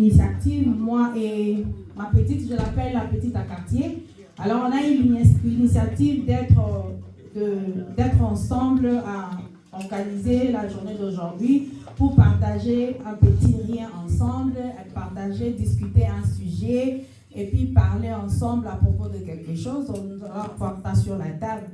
l'initiative, moi et ma petite, je l'appelle la petite à quartier. Alors on a eu l'initiative d'être ensemble à organiser la journée d'aujourd'hui pour partager un petit rien ensemble, partager, discuter un sujet et puis parler ensemble à propos de quelque chose. On va porter sur la table.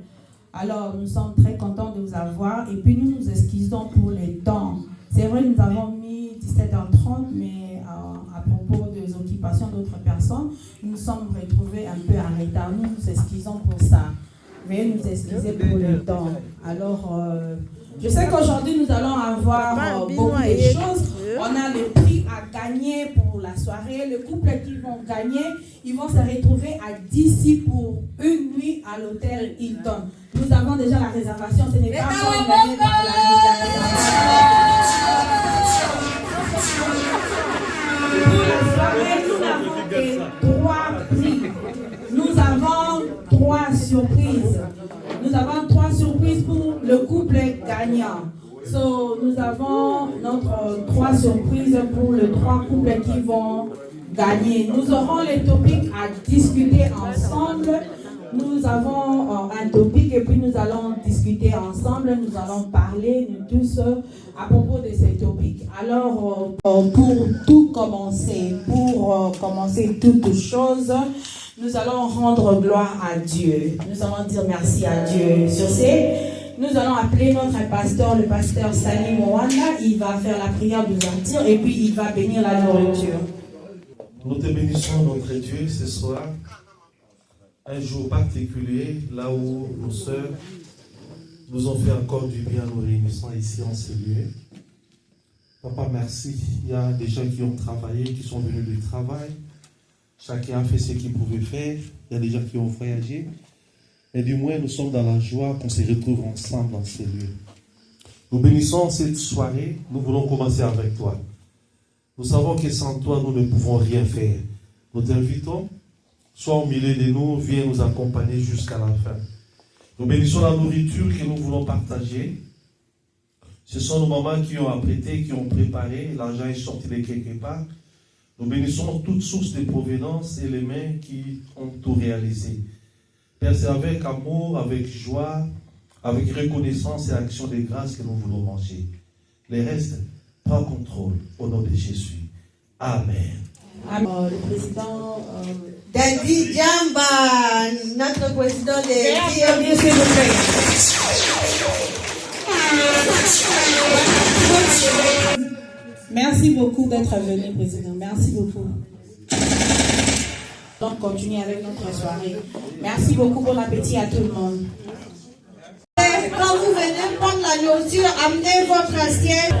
Alors nous sommes très contents de vous avoir et puis nous nous excusons pour les temps. C'est vrai, nous avons mis 17h30, mais à propos des occupations d'autres personnes, nous nous sommes retrouvés un peu en retard. Nous nous excusons pour ça. Veuillez nous excuser pour le temps. Alors, je sais qu'aujourd'hui, nous allons avoir beaucoup de choses. On a le prix à gagner pour la soirée. Le couple qui vont gagner, ils vont se retrouver à d'ici pour une nuit à l'hôtel Hilton. Nous avons déjà la réservation. Ce n'est pas encore gagné par la Pour la soirée, nous n'avons que 3 prix. Nous avons 3 surprises. Nous avons 3 surprises pour le couple gagnant. Nous avons notre 3 surprises pour les 3 couples qui vont gagner. Nous aurons les topics à discuter ensemble. Nous avons un topic et puis nous allons discuter ensemble. Nous allons parler nous tous à propos de ces topics. Alors, pour tout commencer, pour commencer toutes choses, nous allons rendre gloire à Dieu. Nous allons dire merci à Dieu. Sur ce, nous allons appeler notre pasteur, le pasteur Salim Mwanda. Il va faire la prière d'ouverture et puis il va bénir la nourriture. Nous te bénissons, notre Dieu, ce soir. Un jour particulier, là où nos sœurs nous ont fait encore du bien, nous réunissons ici en ce lieu. Papa, merci. Il y a des gens qui ont travaillé, qui sont venus du travail. Chacun a fait ce qu'il pouvait faire. Il y a des gens qui ont voyagé. Et du moins, nous sommes dans la joie qu'on se retrouve ensemble dans ces lieux. Nous bénissons cette soirée. Nous voulons commencer avec toi. Nous savons que sans toi, nous ne pouvons rien faire. Nous t'invitons. Sois au milieu de nous, viens nous accompagner jusqu'à la fin. Nous bénissons la nourriture que nous voulons partager. Ce sont nos mamans qui ont apprêté, qui ont préparé. L'argent est sorti de quelque part. Nous bénissons toute source de provenance et les mains qui ont tout réalisé. Père, c'est avec amour, avec joie, avec reconnaissance et action de grâce que nous voulons manger. Les restes, prends contrôle au nom de Jésus. Amen. Le président Dandy Djamba, notre président de Merci beaucoup d'être venu, président. Merci beaucoup. Donc, continuez avec notre soirée. Merci beaucoup, bon appétit à tout le monde. Quand vous venez prendre la nourriture, amenez votre assiette.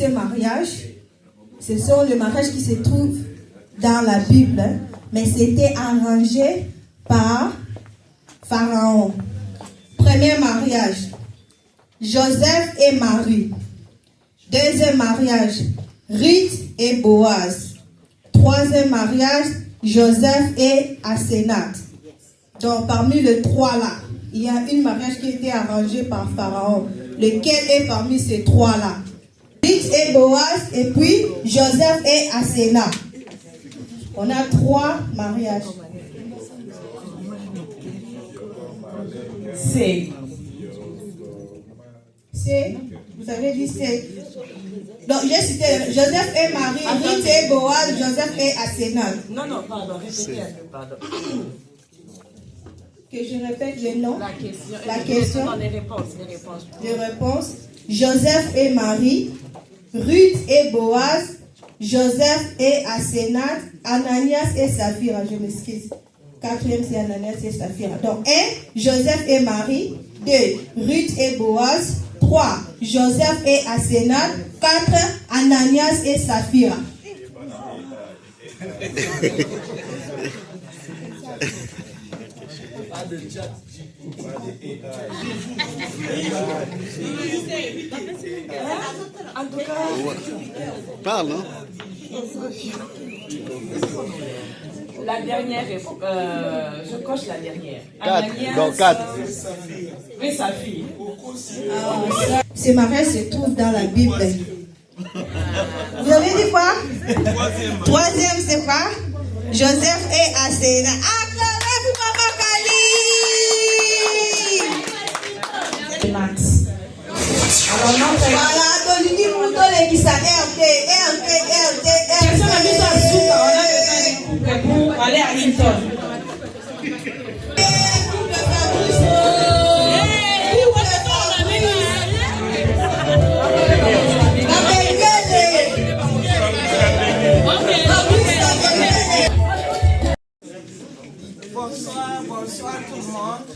ces mariages, ce sont les mariages qui se trouvent dans la Bible, hein, mais c'était arrangé par Pharaon. Premier mariage, Joseph et Marie. Deuxième mariage, Ruth et Boaz. Troisième mariage, Joseph et Asénath. Donc parmi les trois là, il y a une mariage qui a été arrangé par Pharaon. Lequel est parmi ces trois là? Ruth et Boaz, et puis Joseph et Asénath. On a trois mariages. C'est. C'est, vous avez dit c'est. Donc j'ai cité Joseph et Marie, Ruth et Boaz, Joseph et Asénath. Non, pardon, répétez un peu, pardon. Que je répète les noms. La question. Non, les réponses. Les réponses. Joseph et Marie, Ruth et Boaz, Joseph et Asénath, Ananias et Saphira. Je m'excuse. Quatrième, c'est Ananias et Saphira. Donc, 1, Joseph et Marie. 2, Ruth et Boaz. 3, Joseph et Asénath. 4, Ananias et Saphira. En tout cas, parle, hein? la dernière, je coche la dernière. 4, donc 4. Et sa fille. Ces mariages se trouvent dans la Bible. Vous avez dit quoi? Troisième, c'est quoi? Joseph et Asénath. Acclamez pour Maman Kali! Max. Alors, non, Voilà, donc il dit Moutole qui s'en RT. personne n'a vu ça à Souka. On a fait ça pour aller à Hilton. Bonsoir tout le monde.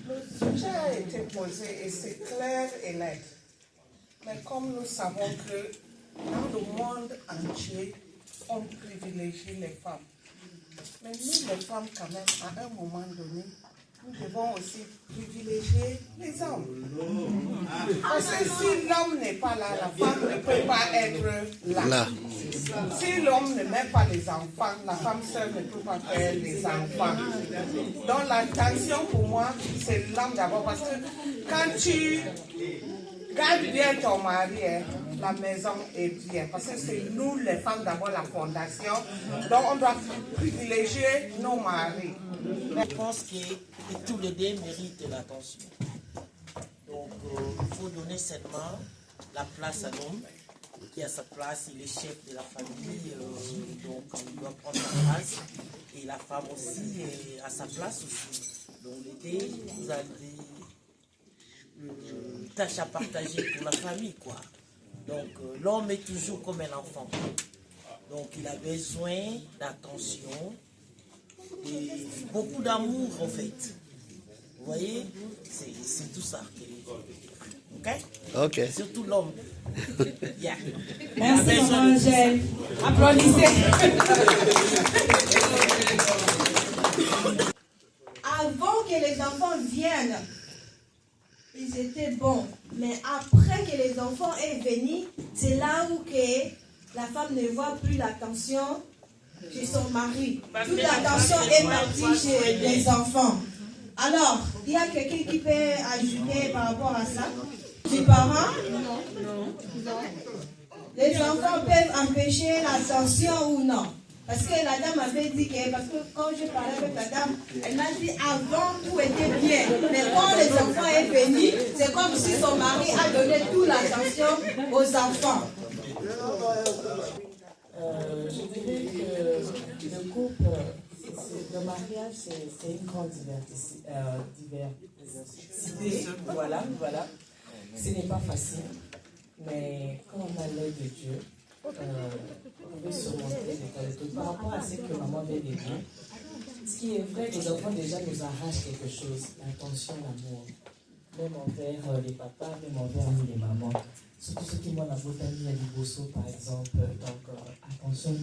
Le sujet a été posé et c'est clair et net. Mais comme nous savons que dans le monde entier, on privilégie les femmes. Mais nous, les femmes, quand même, à un moment donné, nous devons aussi privilégier les hommes. Parce que si l'homme n'est pas là, la femme ne peut pas être là. Si l'homme ne met pas les enfants, la femme seule ne peut pas faire les enfants. Donc l'attention pour moi, c'est l'homme d'abord. Parce que quand tu gardes bien ton mari, la maison est bien. Parce que c'est nous, les femmes, d'abord la fondation. Donc on doit privilégier nos maris. Je pense que tous les deux méritent l'attention. Donc, il faut donner seulement la place à l'homme qui a sa place, il est chef de la famille, donc il doit prendre sa place. Et la femme aussi a sa place aussi. Donc, les deux, vous avez une tâche à partager pour la famille, quoi. Donc, l'homme est toujours comme un enfant. Donc, il a besoin d'attention. Et beaucoup d'amour en fait. Vous voyez, c'est tout ça. Ok? Surtout l'homme. Yeah. Merci, Maman Angèle. Applaudissez. Avant que les enfants viennent, ils étaient bons. Mais après que les enfants aient venu, c'est là où que la femme ne voit plus l'attention chez son mari. Toute l'attention est partie chez les enfants. Alors, il y a quelqu'un qui peut ajouter par rapport à ça? Les parents? Non. Les enfants peuvent empêcher l'attention ou non? Parce que la dame avait dit que, parce que quand je parlais avec la dame, elle m'a dit avant tout était bien. Mais quand les enfants sont venus, c'est comme si son mari a donné toute l'attention aux enfants. Je dirais que le couple, le mariage, c'est une grande diversité. Voilà. Ce n'est pas facile, mais quand on a l'aide de Dieu, on peut surmonter les difficultés. Par rapport à ce que maman vient de dire, ce qui est vrai, les enfants déjà nous arrachent quelque chose, l'attention, l'amour, même envers les papas, même envers nous les mamans. surtout ceux qui vont à Botanie, à Liboso par exemple. Donc attention, et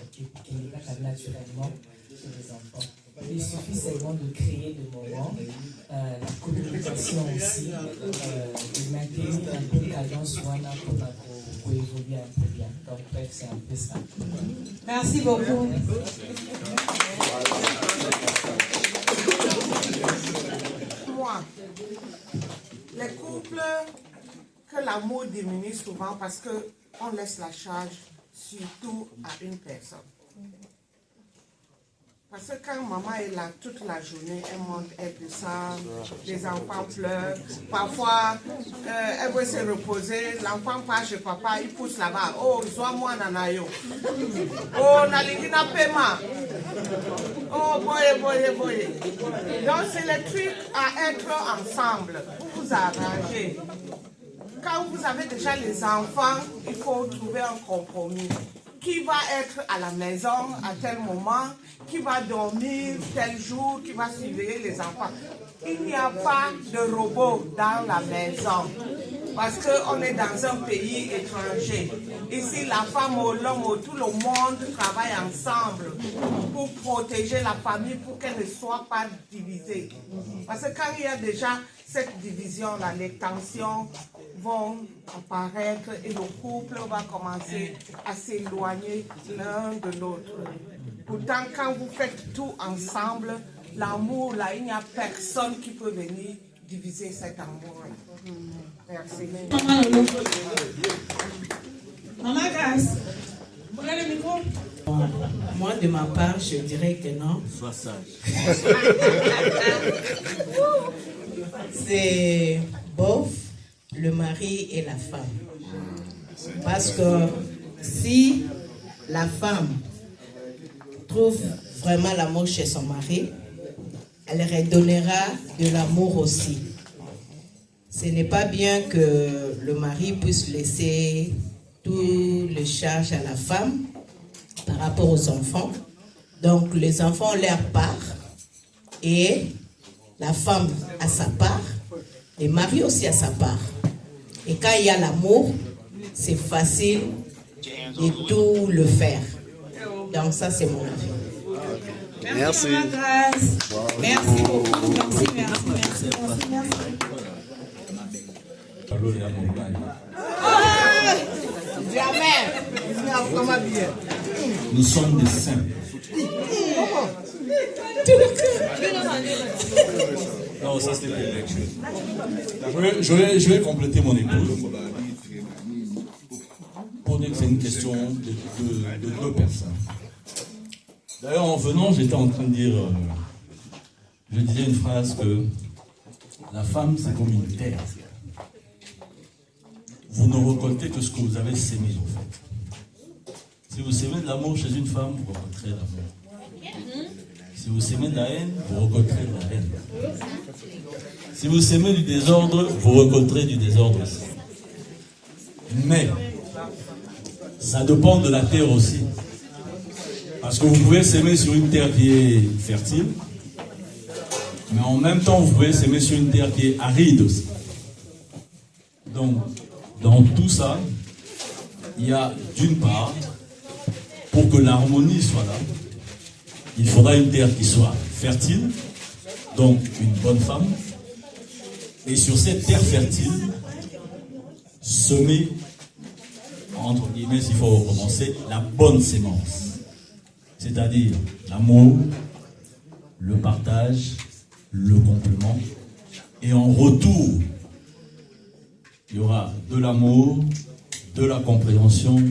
puis les gars naturellement chez les enfants. Il suffit seulement de créer des moments, la communication aussi, de maintenir un peu cadence pour évoluer un peu bien. Donc bref, c'est un peu ça. Merci beaucoup. Moi, les couples que l'amour diminue souvent parce qu'on laisse la charge surtout à une personne. Parce que quand maman est là toute la journée, elle monte, elle descend, les enfants pleurent. Parfois, elle veut se reposer, l'enfant part chez papa, il pousse là-bas. Oh, sois-moi nanayo. Oh, naligina pema. Oh, boy. Donc, c'est le truc à être ensemble, vous arranger. Quand vous avez déjà les enfants, il faut trouver un compromis. Qui va être à la maison à tel moment, qui va dormir tel jour, qui va surveiller les enfants. Il n'y a pas de robot dans la maison parce qu'on est dans un pays étranger. Ici, la femme ou l'homme ou tout le monde travaille ensemble pour protéger la famille, pour qu'elle ne soit pas divisée. Parce que quand il y a déjà cette division-là, les tensions vont apparaître et le couple va commencer à s'éloigner l'un de l'autre. Pourtant, quand vous faites tout ensemble, l'amour, là, il n'y a personne qui peut venir diviser cet amour-là. Merci. Maman Grace, prenez le micro. Moi, de ma part, je dirais que non. Sois sage. C'est bof, le mari et la femme. Parce que si la femme trouve vraiment l'amour chez son mari, elle redonnera de l'amour aussi. Ce n'est pas bien que le mari puisse laisser tout le charge à la femme par rapport aux enfants. Donc les enfants ont leur part et la femme a sa part, et le mari aussi a sa part. Et quand il y a l'amour, c'est facile de tout le faire. Donc ça, c'est mon avis. Merci. Merci beaucoup. Merci. Nous sommes des saints. Non, ça c'était je vais compléter mon épouse pour dire que c'est une question de deux personnes. D'ailleurs, en venant, j'étais en train de dire, je disais une phrase que la femme, c'est comme une terre. Vous ne récoltez que ce que vous avez sémé, en fait. Si vous sémez de l'amour chez une femme, vous récolterez l'amour. Si vous sémez de la haine, vous récolterez de la haine. Si vous sémez du désordre, vous récolterez du désordre aussi. Mais, ça dépend de la terre aussi. Parce que vous pouvez s'aimer sur une terre qui est fertile, mais en même temps, vous pouvez s'aimer sur une terre qui est aride aussi. Donc, dans tout ça, il y a d'une part, pour que l'harmonie soit là, il faudra une terre qui soit fertile, donc une bonne femme, et sur cette terre fertile, semer, entre guillemets, s'il faut recommencer, la bonne sémence. C'est-à-dire l'amour, le partage, le complément. Et en retour, il y aura de l'amour, de la compréhension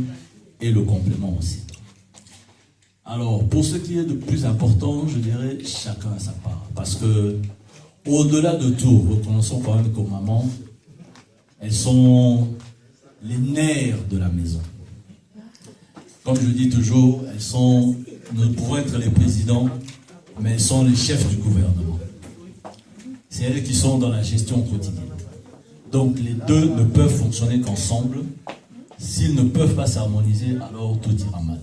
et le complément aussi. Alors, pour ce qui est de plus important, je dirais chacun à sa part. Parce que, au-delà de tout, reconnaissons quand même qu'aux mamans, elles sont les nerfs de la maison. Comme je dis toujours, nous pouvons être les présidents, mais elles sont les chefs du gouvernement. C'est elles qui sont dans la gestion quotidienne. Donc les deux ne peuvent fonctionner qu'ensemble. S'ils ne peuvent pas s'harmoniser, alors tout ira mal.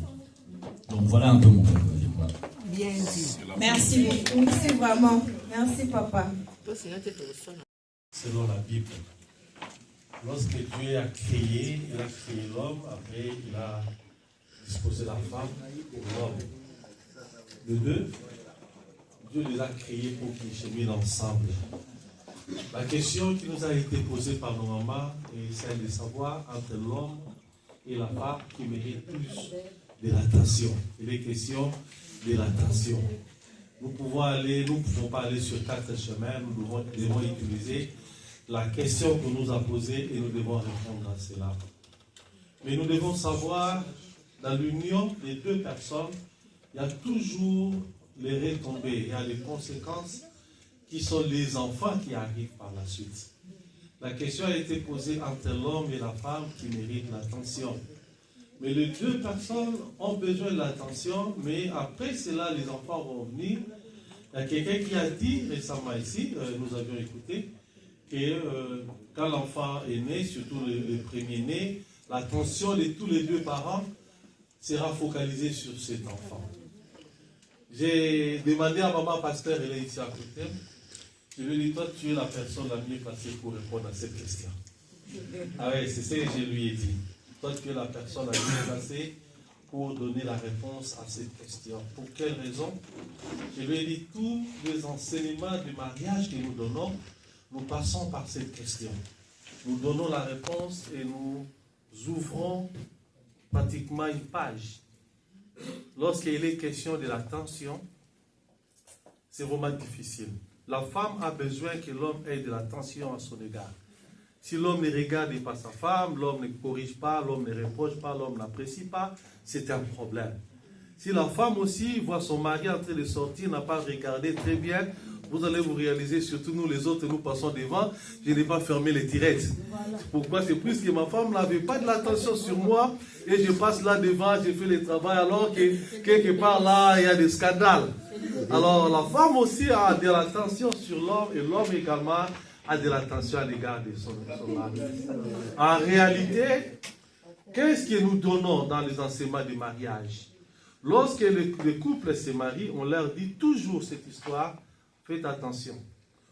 Donc voilà un peu mon point de vue. Voilà. Bien dit. Merci beaucoup. Merci vraiment. Merci papa. Selon la Bible, Lorsque Dieu a créé, il a créé l'homme, après il a disposé la femme pour l'homme. Les deux, Dieu les a créés pour qu'ils cheminent ensemble. La question qui nous a été posée par nos mamans est celle de savoir entre l'homme et la femme qui mérite plus de l'attention. Il est question de l'attention. Nous ne pouvons pas aller sur 4 chemins, nous devons utiliser la question qu'on nous a posée et nous devons répondre à cela. Mais nous devons savoir, dans l'union des deux personnes, il y a toujours les retombées, il y a les conséquences qui sont les enfants qui arrivent par la suite. La question a été posée entre l'homme et la femme qui méritent l'attention. Mais les deux personnes ont besoin de l'attention, mais après cela, les enfants vont venir. Il y a quelqu'un qui a dit récemment ici, nous avions écouté, que quand l'enfant est né, surtout le premier-né, l'attention de tous les deux parents sera focalisée sur cet enfant. J'ai demandé à maman pasteur, elle est ici à côté, je lui ai dit, toi tu es la personne la mieux placée pour répondre à cette question. Ah oui, c'est ce que je lui ai dit. Toi tu es la personne la mieux placée pour donner la réponse à cette question. Pour quelle raison? Je lui ai dit, tous les enseignements du mariage que nous donnons, nous passons par cette question. Nous donnons la réponse et nous ouvrons pratiquement une page. Lorsqu'il est question de l'attention, c'est vraiment difficile. La femme a besoin que l'homme ait de l'attention à son égard. Si l'homme ne regarde pas sa femme, l'homme ne corrige pas, l'homme ne reproche pas, l'homme n'apprécie pas, c'est un problème. Si la femme aussi voit son mari en train de sortir, n'a pas regardé très bien, vous allez vous réaliser, surtout nous les autres, nous passons devant, je n'ai pas fermé les tirettes. Voilà. Pourquoi? C'est plus que ma femme n'avait pas de l'attention sur moi et je passe là devant, je fais le travail alors que quelque part là, il y a des scandales. Alors la femme aussi a de l'attention sur l'homme et l'homme également a de l'attention à l'égard de son mari. En réalité, qu'est-ce que nous donnons dans les enseignements du mariage? Lorsque les couples se marient, on leur dit toujours cette histoire. Faites attention.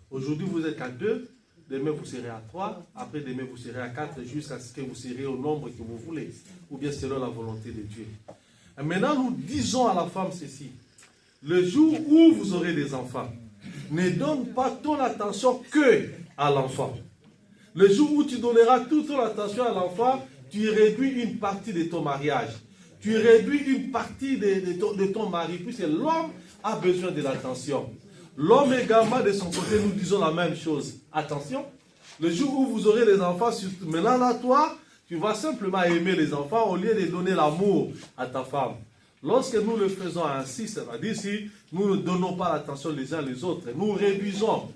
Aujourd'hui, vous êtes à 2, demain vous serez à 3, après demain vous serez à 4, jusqu'à ce que vous serez au nombre que vous voulez, ou bien selon la volonté de Dieu. Et maintenant, nous disons à la femme ceci. Le jour où vous aurez des enfants, ne donne pas ton attention que à l'enfant. Le jour où tu donneras toute ton attention à l'enfant, tu réduis une partie de ton mariage. Tu réduis une partie de ton mari, puisque l'homme a besoin de l'attention. L'homme également, de son côté, nous disons la même chose. Attention, le jour où vous aurez des enfants, maintenant là, toi, tu vas simplement aimer les enfants au lieu de donner l'amour à ta femme. Lorsque nous le faisons ainsi, c'est-à-dire si nous ne donnons pas l'attention les uns les autres, nous réduisons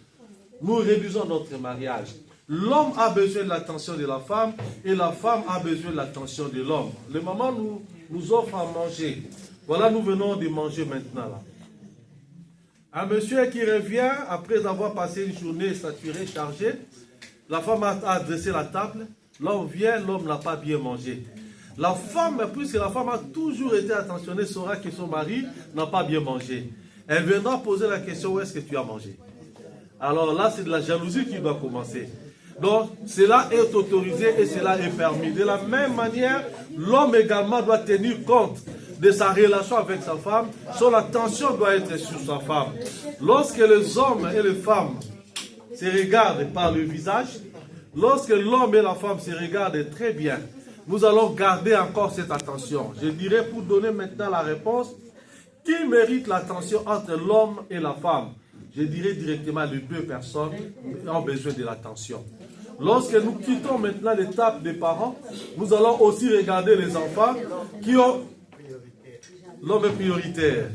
notre mariage. L'homme a besoin de l'attention de la femme et la femme a besoin de l'attention de l'homme. Les mamans nous offrent à manger. Voilà, nous venons de manger maintenant là. Un monsieur qui revient après avoir passé une journée saturée, chargée, la femme a dressé la table, l'homme vient, l'homme n'a pas bien mangé. La femme, puisque la femme a toujours été attentionnée, saura que son mari n'a pas bien mangé. Elle viendra poser la question, où est-ce que tu as mangé? Alors là, c'est de la jalousie qui doit commencer. Donc, cela est autorisé et cela est permis. De la même manière, l'homme également doit tenir compte de sa relation avec sa femme. Son attention doit être sur sa femme. Lorsque les hommes et les femmes se regardent par le visage, lorsque l'homme et la femme se regardent très bien, nous allons garder encore cette attention. Je dirais, pour donner maintenant la réponse, qui mérite l'attention entre l'homme et la femme? Je dirais directement, les deux personnes ont besoin de l'attention. Lorsque nous quittons maintenant l'étape des parents, nous allons aussi regarder les enfants qui ont... L'homme est prioritaire.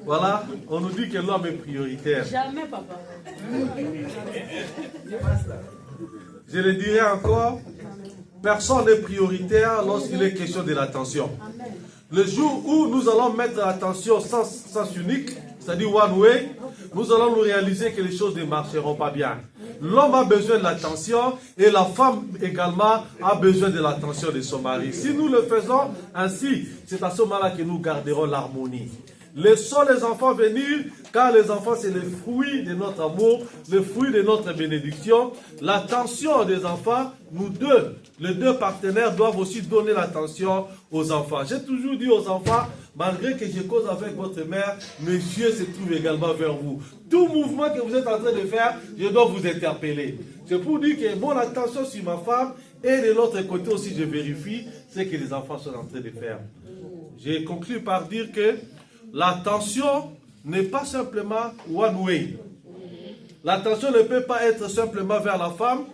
Voilà, on nous dit que l'homme est prioritaire. Jamais, papa. Je le dirai encore, personne n'est prioritaire lorsqu'il est question de l'attention. Le jour où nous allons mettre l'attention sens unique, c'est-à-dire one way, nous allons nous réaliser que les choses ne marcheront pas bien. L'homme a besoin de l'attention et la femme également a besoin de l'attention de son mari. Si nous le faisons ainsi, c'est à ce moment-là que nous garderons l'harmonie. Laissons les enfants venir, car les enfants, c'est le fruit de notre amour, le fruit de notre bénédiction. L'attention des enfants, les deux partenaires doivent aussi donner l'attention aux enfants. J'ai toujours dit aux enfants, malgré que je cause avec votre mère, mes yeux se trouvent également vers vous. Tout mouvement que vous êtes en train de faire, je dois vous interpeller. C'est pour dire que mon attention sur ma femme, et de l'autre côté aussi, je vérifie ce que les enfants sont en train de faire. J'ai conclu par dire que l'attention n'est pas simplement one way. L'attention ne peut pas être simplement vers la femme.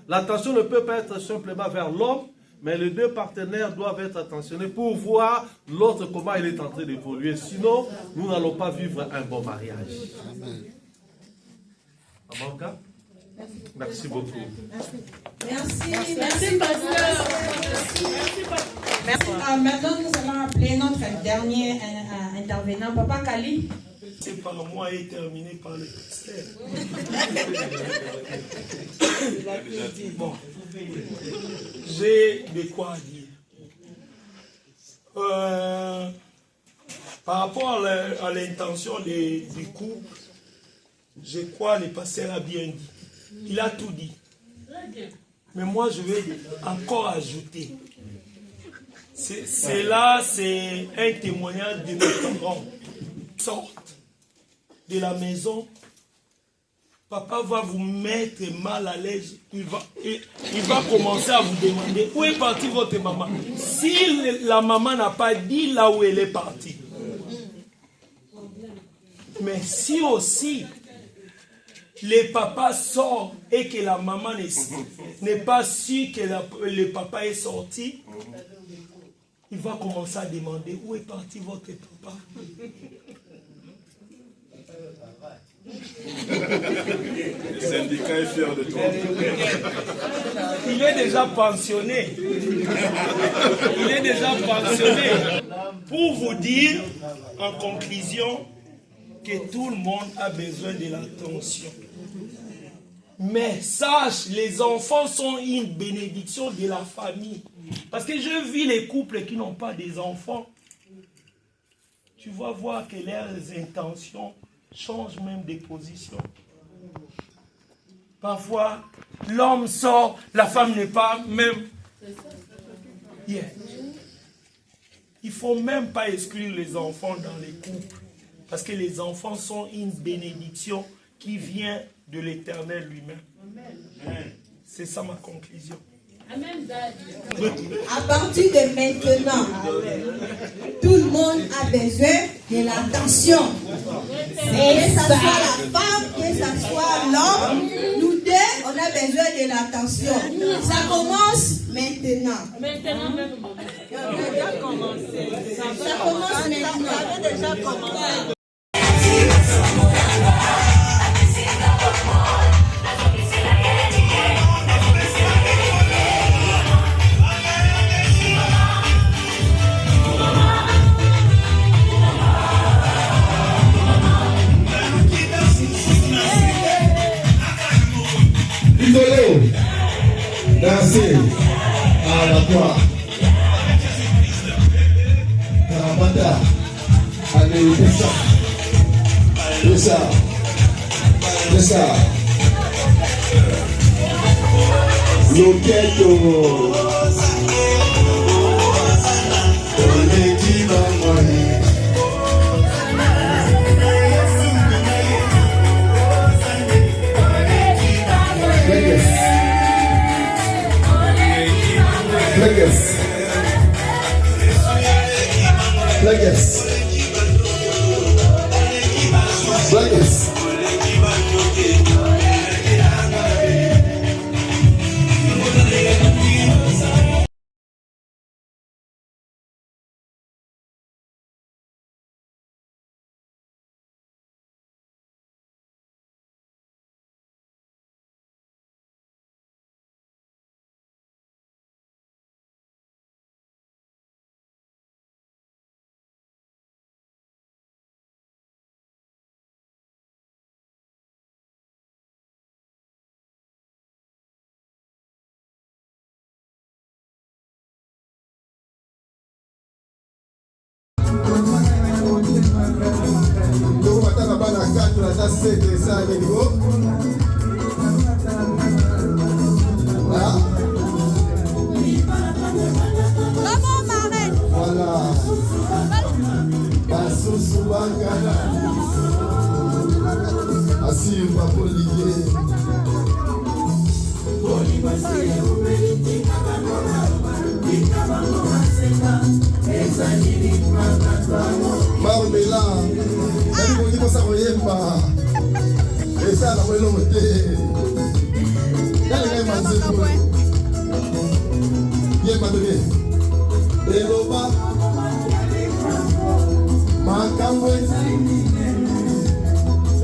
L'attention ne peut pas être simplement vers l'homme. Mais les deux partenaires doivent être attentionnés pour voir l'autre comment il est en train d'évoluer. Sinon, nous n'allons pas vivre un bon mariage. Amen. Amanka? Merci beaucoup. Merci, pasteur. Merci. Maintenant, nous allons appeler notre dernier intervenant, Papa Kali. C'est par moi et terminé par le pasteur. Bon, j'ai de quoi dire. Par rapport à l'intention du couple, je crois que le pasteur a bien dit. Il a tout dit. Mais moi, je vais encore ajouter. Là, c'est un témoignage de nos parents. Sortent de la maison, papa va vous mettre mal à l'aise. Il va commencer à vous demander où est partie votre maman. Si la maman n'a pas dit là où elle est partie. Mais si aussi le papa sort et que la maman n'est pas sûre que le papa est sorti, il va commencer à demander où est parti votre papa. Le syndicat est fier de toi. Il est déjà pensionné. Il est déjà pensionné. Pour vous dire, en conclusion, que tout le monde a besoin de l'attention. Mais sache, les enfants sont une bénédiction de la famille. Parce que je vis les couples qui n'ont pas des enfants. Tu vas voir que leurs intentions changent même de position. Parfois, l'homme sort, la femme n'est pas même. Yeah. Il ne faut même pas exclure les enfants dans les couples. Parce que les enfants sont une bénédiction qui vient de l'Éternel lui-même. C'est ça ma conclusion. À partir de maintenant, tout le monde a besoin de l'attention. Que ce soit la femme, que ce soit l'homme, nous deux, on a besoin de l'attention. Ça commence maintenant. Maintenant même. Ça a déjà commencé. Ça commence maintenant. Ça a déjà commencé. Isolé, danser à la croix. Caramata, allez, c'est ça. Loqueto. Blackest. Voilà. Assis, Papa Olivier. Marmela, elle dit que ça ne pas. Et ça, la voix l'autre. Elle est manger. Il est pas donné. Et l'oba. Makamwe.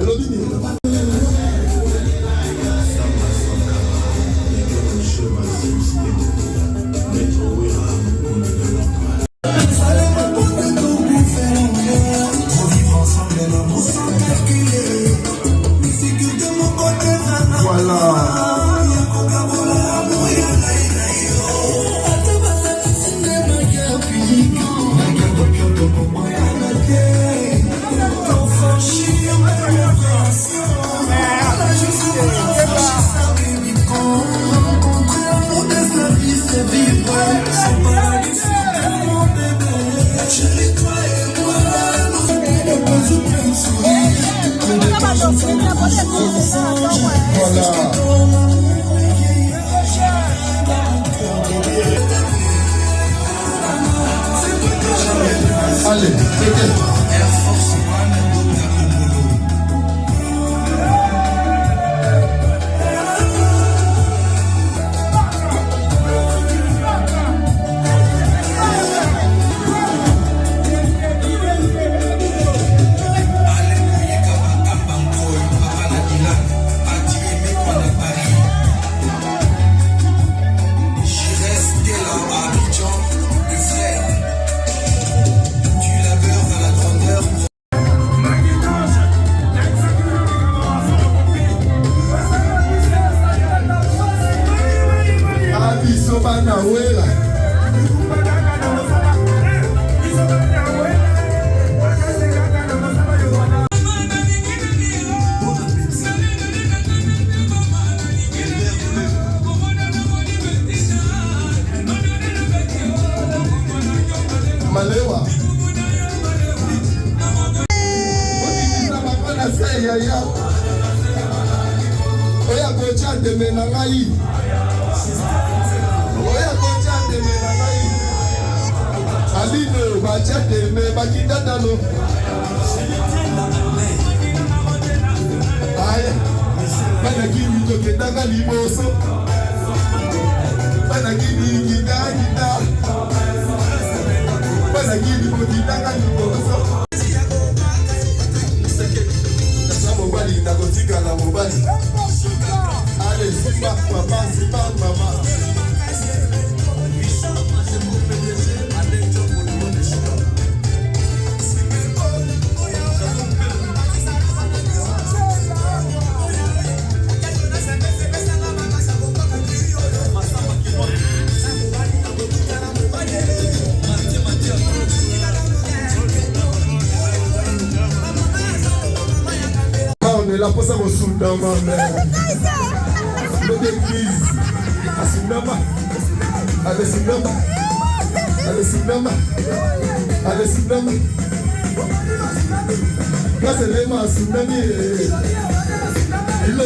Et l'obini. Allez, Malewa. Oya kocha de menangai. Oya kocha de menangai. Alino bacha de me bakita dalo. Aya. Bana kimi to kedanga liboso. Bana kimi gita. Bana kimi to kedanga liboso. Mobali na kotika na mobali. Allez, Simba, papa, Simba, maman. La posa au Soudan, ma mère. L'église. À Soudama. Allez, Soudama. Allez, Soudama. Allez, Soudama. Là, c'est les mains, Soudami. Il là,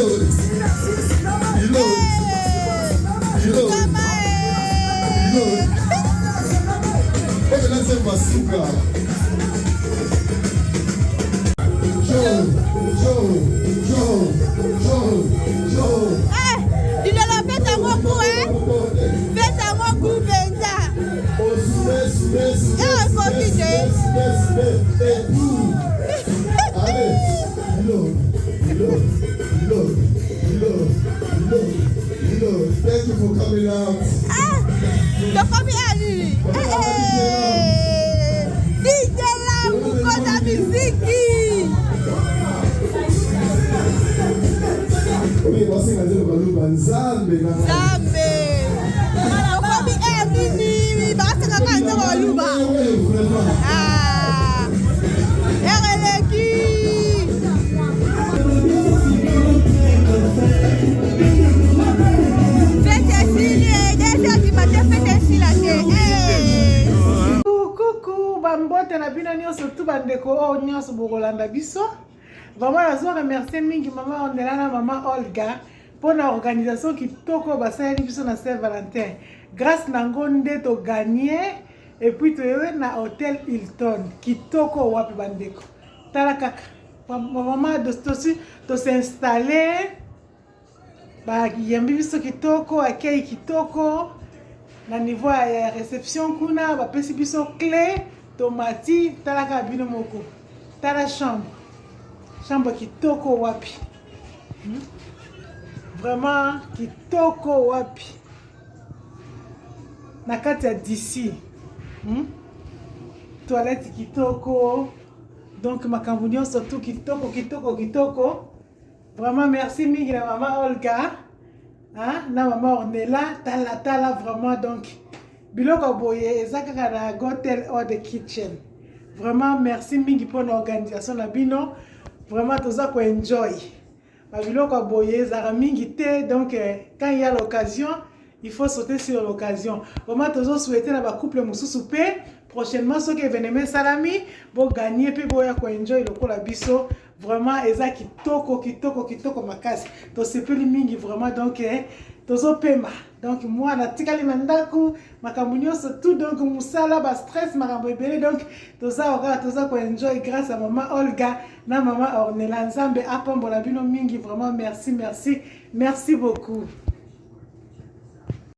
c'est ma souka. Tu ne la fais à mon goût, hein? Fais à mon goût, Benza. Et un coquille. Allez, thank you for coming out. The famille à lui. DJ là, pourquoi la musique? Oui, voici la zéro balouba Nzambe. La famille est nini, bah c'est quand même balouba. Elle est qui? mbote na bino nyonso tout bandeko o nyonso bokolanda biso. Vraiment nazo remercier mingi maman Ornella na maman Olga pour l'organisation kitoko basali biso na Saint-Valentin. Grâce na ngonde to gagner et puis to na hôtel Hilton kitoko wapi bandeko. Tala kaka maman de s'installer ba yambi biso kitoko accueil kitoko na niveau ya réception kuna ba pesi biso clé tomati tala ka bino moko tala chambre kitoko wapi vraiment kitoko wapi na kati ya d'ici toilette kitoko donc makambo nyonso tout kitoko vraiment merci mingi na maman Olga hein na maman Ornella tala vraiment donc biloko boye ezaka na hotel or the kitchen vraiment merci mingi pour l'organisation na bino vraiment toza ko enjoy ba biloko boye ezaka mingi te donc quand il y a l'occasion il faut sauter sur l'occasion vraiment tozo souhaiter na ba couple mususu pe prochainement ce que événement salami bo gagner pe boya ko enjoy lokola biso vraiment eza kitoko makasi to sepeli mingi vraiment donc tozo pema donc moi na tikali mandaku makambo nyonso tout donc musala ba stress makambo ebele donc toza ko enjoy grâce à maman Olga na maman Ornella nzambe apambola bino mingi vraiment merci beaucoup.